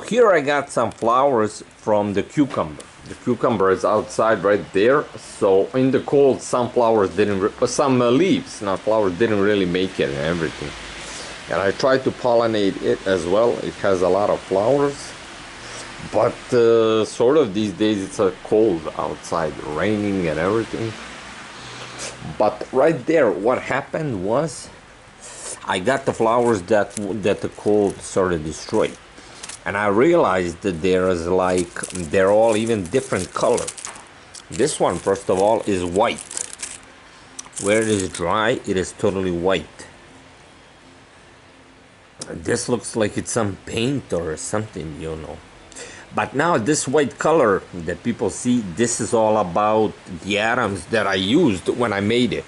here I got some flowers from the cucumber. The cucumber is outside right there. So in the cold, some flowers didn't, some leaves, not flowers, didn't really make it and everything. And I tried to pollinate it as well. It has a lot of flowers. But sort of these days it's cold outside, raining and everything. But right there, what happened was I got the flowers that the cold sort of destroyed. And I realized that they're all even different color. This one, first of all, is white. Where it is dry, it is totally white. This looks like it's some paint or something, you know. But now this white color that people see, this is all about the atoms that I used when I made it.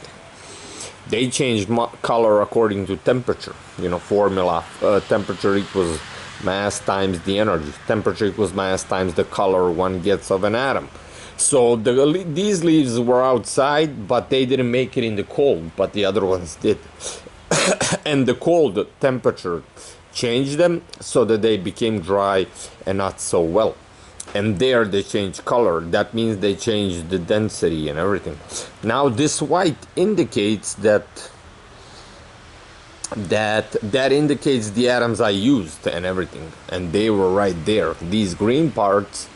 They changed color according to temperature. You know, formula, temperature equals mass times the energy. Temperature equals mass times the color one gets of an atom. So these leaves were outside, but they didn't make it in the cold, but the other ones did. And the cold temperature changed them so that they became dry and not so well. And there they changed color. That means they changed the density and everything. Now this white indicates that indicates the atoms I used and everything, and they were right there. These green parts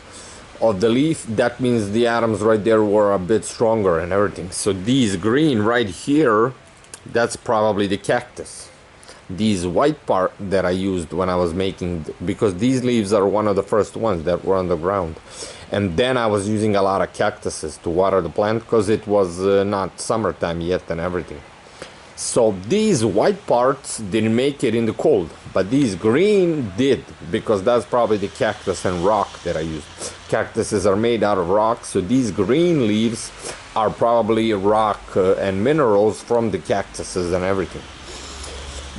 of the leaf, that means the atoms right there were a bit stronger and everything. So these green right here, that's probably the cactus. These white part that I used when I was making, because these leaves are one of the first ones that were on the ground. And then I was using a lot of cactuses to water the plant because it was not summertime yet and everything. So these white parts didn't make it in the cold, but these green did, because that's probably the cactus and rock that I used. Cactuses are made out of rock, so these green leaves are probably rock and minerals from the cactuses and everything.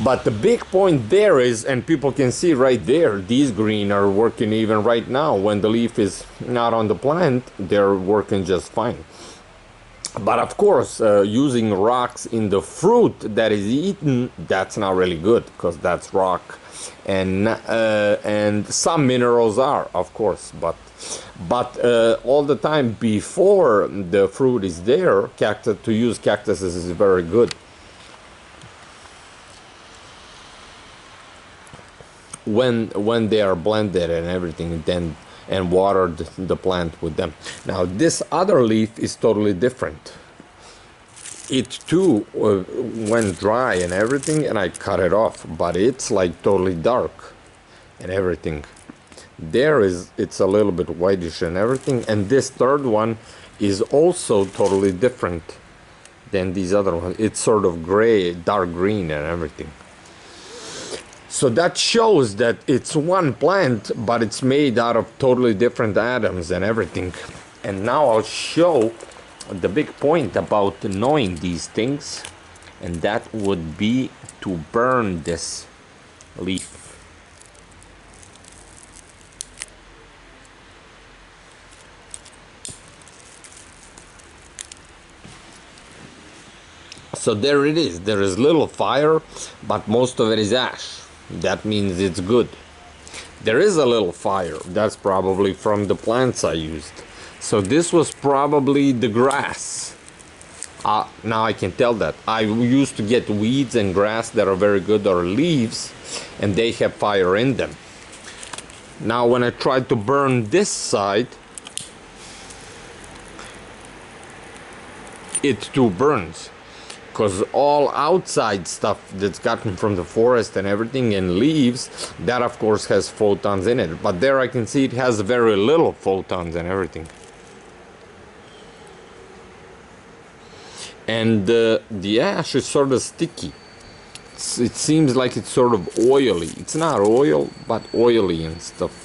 But the big point there is, and people can see right there, these green are working even right now. When the leaf is not on the plant, they're working just fine. But of course, using rocks in the fruit that is eaten, that's not really good, because that's rock, and some minerals are, of course, but all the time before the fruit is there, to use cactuses is very good. When they are blended and everything, then and watered the plant with them. Now this other leaf is totally different. It too went dry and everything, and I cut it off, but it's like totally dark and everything. It's a little bit whitish and everything, and this third one is also totally different than these other ones. It's sort of gray, dark green and everything. So that shows that it's one plant, but it's made out of totally different atoms and everything. And now I'll show the big point about knowing these things, and that would be to burn this leaf. So there it is. There is little fire, but most of it is ash. That means it's good. There is a little fire. That's probably from the plants I used. So this was probably the grass. Now I can tell that. I used to get weeds and grass that are very good, or leaves, and they have fire in them. Now when I tried to burn this side, it too burns. Because all outside stuff that's gotten from the forest and everything, and leaves, that of course has photons in it. But there I can see it has very little photons and everything. And the ash is sort of sticky. It seems like it's sort of oily. It's not oil, but oily and stuff.